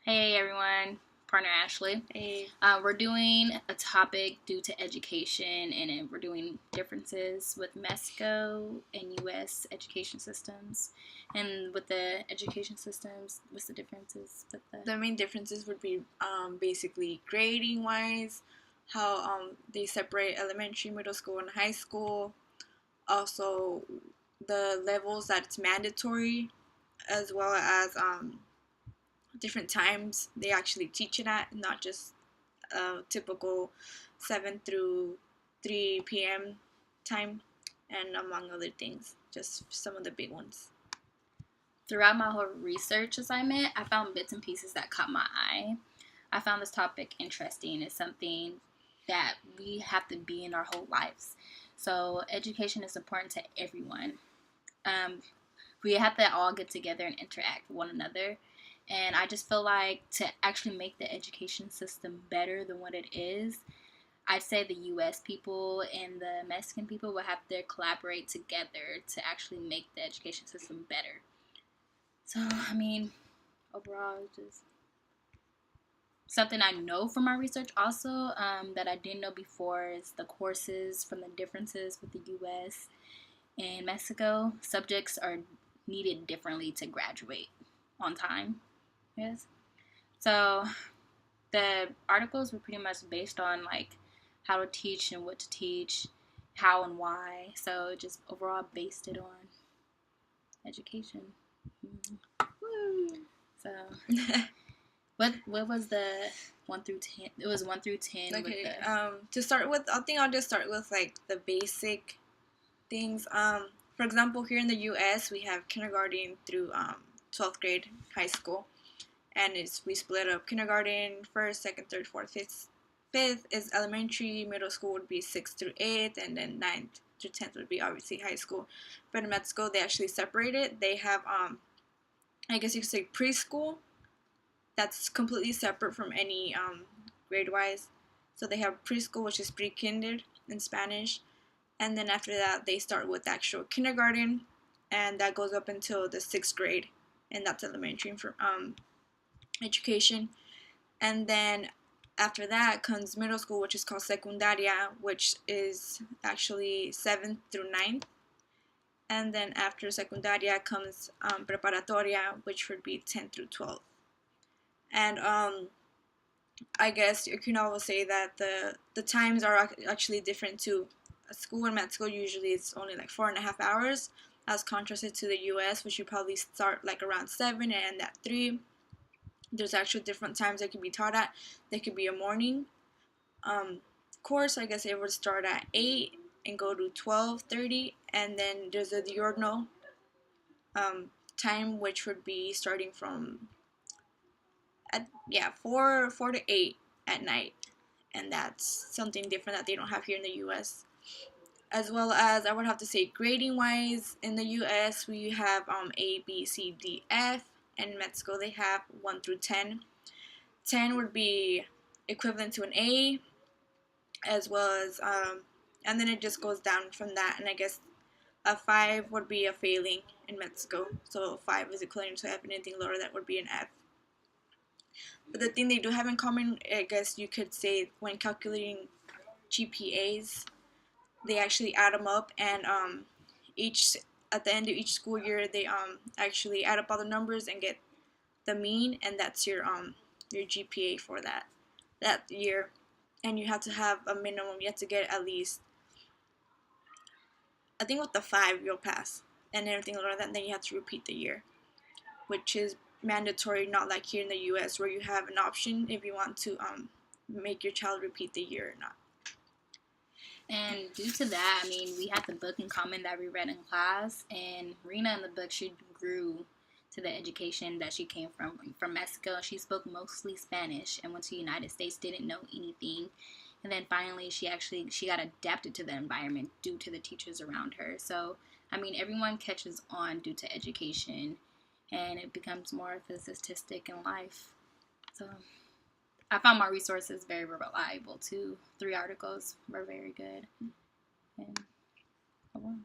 Hey everyone, partner Ashley. Hey. We're doing a topic due to education, and we're doing differences with Mexico and U.S. education systems. And with the education systems, what's the differences with The main differences would be basically grading wise, how they separate elementary, middle school, and high school. Also, the levels that it's mandatory, as well as different times they actually teach it at, not just typical 7 through 3 p.m. time, and among other things, just some of the big ones. Throughout my whole research assignment, I found bits and pieces that caught my eye. I found this topic interesting. It's something that we have to be in our whole lives. So education is important to everyone. Um, we have to all get together and interact with one another. And I just feel like to actually make the education system better than what it is, I'd say the US people and the Mexican people will have to collaborate together to actually make the education system better. So, I mean, overall, just something I know from my research also that I didn't know before is the courses from the differences with the US and Mexico. Subjects are needed differently to graduate on time. Yes. So the articles were pretty much based on like how to teach and what to teach, how and why. So just overall based it on education. Woo. So what was the 1 through 10? It was 1 through 10. Okay. With the To start with, I think I'll just start with like the basic things. For example, here in the U.S., we have kindergarten through 12th grade high school, and we split up kindergarten, first, second, third, fourth, fifth. Fifth is elementary, middle school would be 6th through 8th, and then 9th through 10th would be obviously high school. But in Mexico, they actually separate it. They have, I guess you could say preschool, that's completely separate from any grade wise. So they have preschool, which is pre-kinder in Spanish, and then after that they start with actual kindergarten, and that goes up until the 6th grade, and that's elementary for education. And then after that comes middle school, which is called secundaria, which is actually 7th through 9th. And then after secundaria comes preparatoria, which would be 10th through 12th. And I guess you can always say that the times are actually different too. A school in Mexico usually it's only like 4.5 hours, as contrasted to the U.S., which you probably start like around 7 and end at 3. There's actually different times they can be taught at. They could be a morning course. I guess it would start at 8 and go to 12:30, and then there's a diurnal time, which would be starting from 4 to 8 at night, and that's something different that they don't have here in the U.S. As well as I would have to say grading wise, in the U.S. we have A, B, C, D, F, and in Mexico they have 1 through 10. 10 would be equivalent to an A, as well as and then it just goes down from that, and I guess a 5 would be a failing in Mexico, so 5 is equivalent to F, and anything lower that would be an F. But the thing they do have in common, I guess you could say, when calculating GPAs, they actually add them up, and each at the end of each school year, they actually add up all the numbers and get the mean, and that's your GPA for that year. And you have to have a minimum. You have to get at least, I think with the 5 you'll pass, and everything lower than that, then you have to repeat the year, which is mandatory, not like here in the U.S. where you have an option if you want to make your child repeat the year or not. And due to that, I mean, we had the book in common that we read in class, and Rena in the book, she grew to the education that she came from Mexico. She spoke mostly Spanish and went to the United States, didn't know anything. And then finally she got adapted to the environment due to the teachers around her. So, I mean, everyone catches on due to education, and it becomes more of a statistic in life. So I found my resources very reliable too. 3 articles were very good. And oh well.